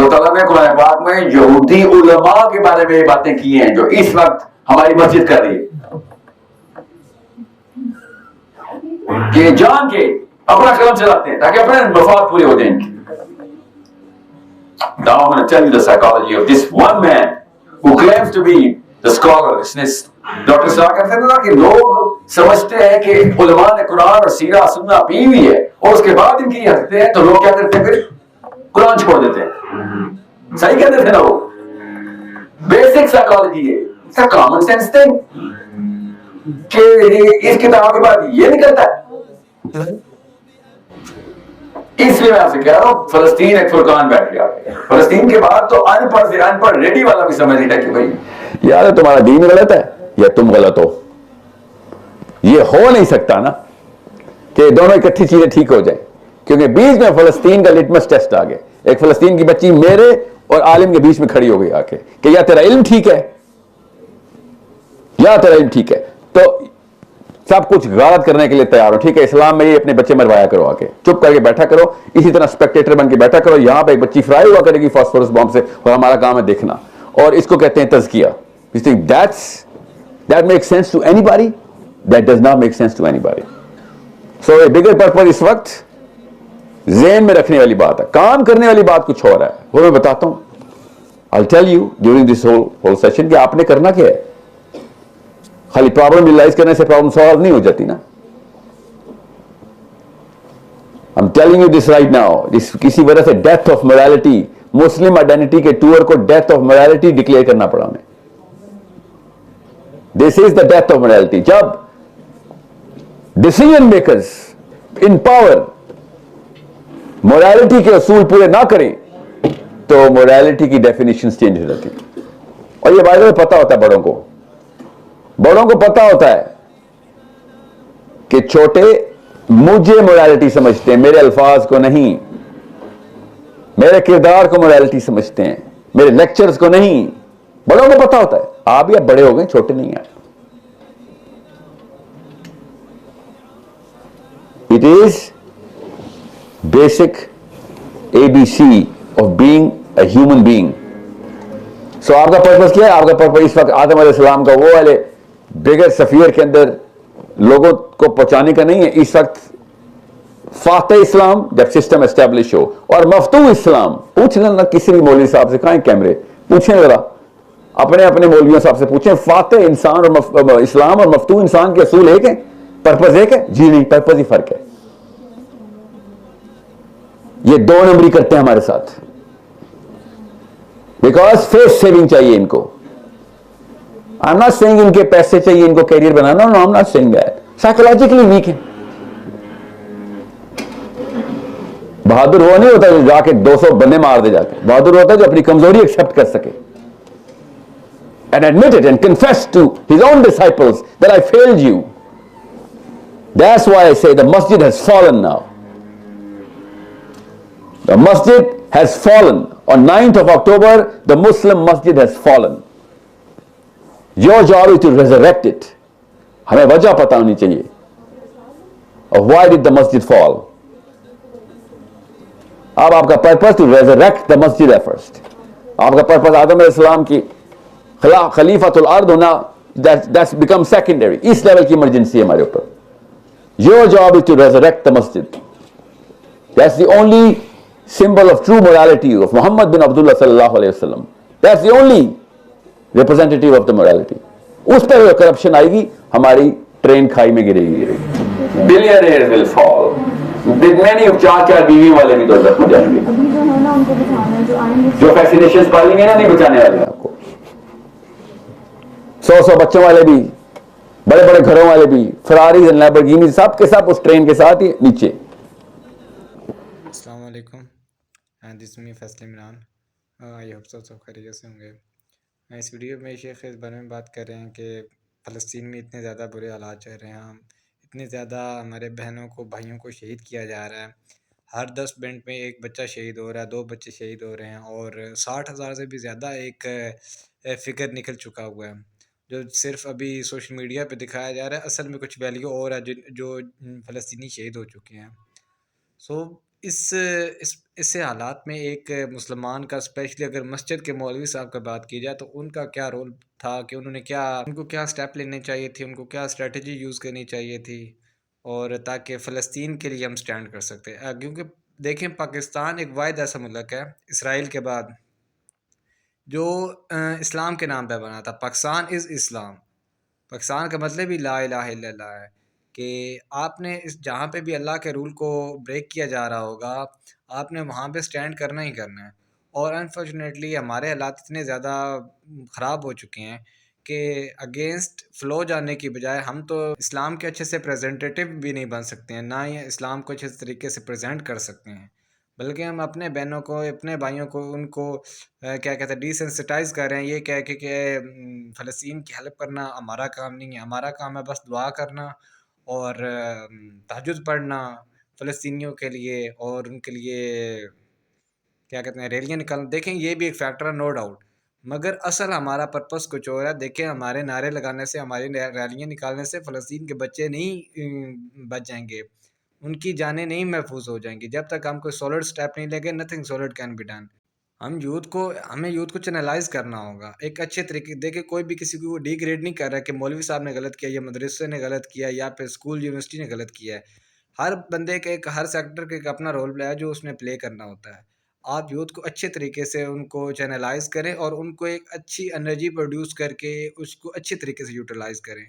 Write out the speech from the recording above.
अल्लाह ताला ने कुरान पाक में यहूदी उलमा के बारे में ये बातें की हैं जो इस वक्त हमारी मस्जिद कर रही है कि जान के अपना कलम चलाते हैं ताकि अपने मफाद पूरे हो जाए इनके। Now I'm going to tell you the psychology of this one man who claims to be the scholar. इसने डॉक्टर साहब कहते थे ना कि लोग समझते हैं कि उलमा ने कुरान और सीरा सुन्ना पी हुई है और उसके बाद इनकी हरकतें हैं, तो लोग क्या करते हैं फिर कुरान छोड़ देते हैं। सही कहते थे ना वो। बेसिक साइकोलॉजी है, it's a common sense thing कि इस किताब के बाद ये निकलता है। इसलिए मैं आपसे कह रहा हूं फलस्तीन एक फुरकान बैठ गया। फलस्तीन के बाद तो अनपढ़ से अनपढ़ रेडी वाला भी समझ नहीं था कि भाई यार तुम्हारा दीन गलत है या तुम गलत हो। ये हो नहीं सकता ना कि दोनों इकट्ठी चीजें ठीक हो जाए, क्योंकि बीच में फलस्तीन का लिटमस टेस्ट आ गया। एक फलस्तीन की बच्ची मेरे और आलिम के बीच में खड़ी हो गई आके कि या तेरा इल्म ठीक है या तेरा इल्म ठीक है। तो सब कुछ गलत करने के लिए तैयार हो, ठीक है इस्लाम में ये अपने बच्चे मरवाया करो, आके चुप करके बैठा करो, इसी तरह स्पेक्टेटर बन के बैठा करो। यहां पे एक बच्ची फ्राई हुआ करेगी फास्फोरस बॉम्ब से और हमारा काम है देखना, और इसको कहते हैं तज़किया। You think that makes sense to anybody? That does not make sense to anybody. So a bigger purpose इस वक्त ज़हन में रखने वाली बात है, काम करने वाली बात कुछ और है, वो मैं बताता हूं। I will tell you during this whole session कि आपने करना क्या है। खाली प्रॉब्लम रियलाइज करने से प्रॉब्लम सॉल्व नहीं हो जाती ना। I am telling you this right now, किसी वजह से डेथ ऑफ मोरालिटी, मुस्लिम आइडेंटिटी के टूर को डेथ ऑफ मोरालिटी डिक्लेयर करना पड़ा हमें। This is the death of morality. जब decision makers in power morality के असूल पूरे ना करें तो मोरालिटी की डेफिनेशन चेंज हो जाती है। और ये बात पता होता है बड़ों को पता होता है कि छोटे मुझे मोरालिटी समझते हैं, मेरे अल्फाज को नहीं, मेरे किरदार को मोरालिटी समझते हैं, मेरे लेक्चर्स को नहीं। बड़ों को पता होता है, आप भी अब बड़े हो गए, छोटे नहीं हैं। It is basic ABC of being a human being. So आपका पर्पस क्या है? आपका पर्पस इस वक्त आदम अलैहिस्सलाम का वो वाले बिगर सफीर के अंदर लोगों को पहुंचाने का नहीं है। इस वक्त फातह इस्लाम जब सिस्टम एस्टेब्लिश हो और मफतू इस्लाम, पूछ लेना किसी भी मौलवी साहब से, कहां कैमरे, पूछें जरा अपने अपने मौलवियों साहब से पूछें, फातह इंसान और इस्लाम और मफतू इंसान के असूल एक है, पर्पस एक है? जी नहीं, पर्पस ही फर्क है। ये दो नंबरी करते हैं हमारे साथ, बिकॉज फेस सेविंग चाहिए इनको। आई एम नॉट सेइंग इनके पैसे चाहिए, इनको कैरियर बनाना, no I am not saying that. Psychologically weak है। बहादुर वो नहीं होता जो जाके 200 बंदे मार दे जाके, बहादुर होता है जो अपनी कमजोरी एक्सेप्ट कर सके and admit it and confess to his own disciples that I failed you. That's why I say the masjid has fallen now. The masjid has fallen. On 9th of October, the Muslim masjid has fallen. Your job is to resurrect it. हमें वजह पता होनी चाहिए of why did the masjid fall. अब आपका purpose to resurrect the masjid at first. आपका purpose आदम अलैहिस्सलाम की खलीफातुल अर्द होना, that's become secondary. इस लेवल की इमरजेंसी है हमारे ऊपर। Your job is to resurrect the masjid. That's the only symbol of true morality of Muhammad bin Abdullah sallallahu alaihi wasallam. That's the only representative of the morality. उस पर corruption आएगी, हमारी train खाई में गिरेगी। Billionaires will fall. Many of चार बीवी वाले भी तो हो जाएंगे। जो फैसिनेशंस पालेंगे ना, नहीं बचाने वाले आपको। 100 बच्चों वाले भी, बड़े बड़े घरों वाले भी, फरारी लैम्बोर्गिनी, सब के सब उस ट्रेन के साथ ही नीचे। अस्सलाम वालेकुम, this me Faisal Imran. I hope सब खैरियत से होंगे। इस वीडियो में शेख इस बारे में बात कर रहे हैं कि फ़लस्तीन में इतने ज़्यादा बुरे हालात चल रहे हैं, इतने ज़्यादा हमारे बहनों को, भाइयों को शहीद किया जा रहा है। हर 10 मिनट में एक बच्चा शहीद हो रहा है, 2 बच्चे शहीद हो रहे हैं, और 60,000 से भी ज़्यादा एक फ़िगर निकल चुका हुआ है, जो सिर्फ अभी सोशल मीडिया पे दिखाया जा रहा है। असल में कुछ वैल्यू और है जो फ़लस्तीनी शहीद हो चुके हैं। सो इससे हालात में एक मुसलमान का स्पेशली अगर मस्जिद के मौलवी साहब का बात की जाए तो उनका क्या रोल था कि उनको क्या स्टेप लेने चाहिए थे, उनको क्या स्ट्रेटजी यूज़ करनी चाहिए थी और ताकि फ़लस्तीन के लिए हम स्टैंड कर सकते हैं। क्योंकि देखें पाकिस्तान एक वाहिद ऐसा मुल्क है इसराइल के बाद जो इस्लाम के नाम पे बना था। पाकिस्तान इज़ इस्लाम। पाकिस्तान का मतलब ही ला इलाहा इल्लल्लाह है कि आपने इस जहाँ पे भी अल्लाह के रूल को ब्रेक किया जा रहा होगा, आपने वहाँ पे स्टैंड करना ही करना है। और अनफॉर्चुनेटली हमारे हालात इतने ज़्यादा ख़राब हो चुके हैं कि अगेंस्ट फ़्लो जाने की बजाय हम तो इस्लाम के अच्छे से रिप्रेजेंटेटिव भी नहीं बन सकते हैं, ना ही इस्लाम को अच्छे तरीके से प्रेज़ेंट कर सकते हैं। बल्कि हम अपने बहनों को, अपने भाइयों को उनको क्या कहते हैं डिसेंसिटाइज़ कर रहे हैं ये कह के कि फ़लस्तीन की हेल्प करना हमारा काम नहीं है, हमारा काम है बस दुआ करना और तहज्जुद पढ़ना फ़लस्तीनियों के लिए और उनके लिए क्या कहते हैं रैलियाँ निकाल देखें ये भी एक फैक्टर है नो डाउट। मगर असल हमारा पर्पस कुछ और है। देखें हमारे नारे लगाने से, हमारी रैलियाँ निकालने से फ़लस्तीन के बच्चे नहीं बच जाएँगे। उनकी जानें नहीं महफूज़ हो जाएँगी। जब तक हम कोई सॉलिड स्टेप नहीं लेंगे nothing solid can be done. हमें यूथ को चैनलाइज़ करना होगा। एक अच्छे तरीके देखिए कोई भी किसी को डिग्रेड नहीं कर रहा है कि मौलवी साहब ने गलत किया या मदरसे ने गलत किया या फिर स्कूल यूनिवर्सिटी ने गलत किया है। हर बंदे के एक हर सेक्टर का एक अपना रोल प्ले है जो उसने प्ले करना होता है। आप यूथ को अच्छे तरीके से उनको चैनलाइज़ करें और उनको एक अच्छी एनर्जी प्रोड्यूस करके उसको अच्छे तरीके से यूटिलाइज़ करें।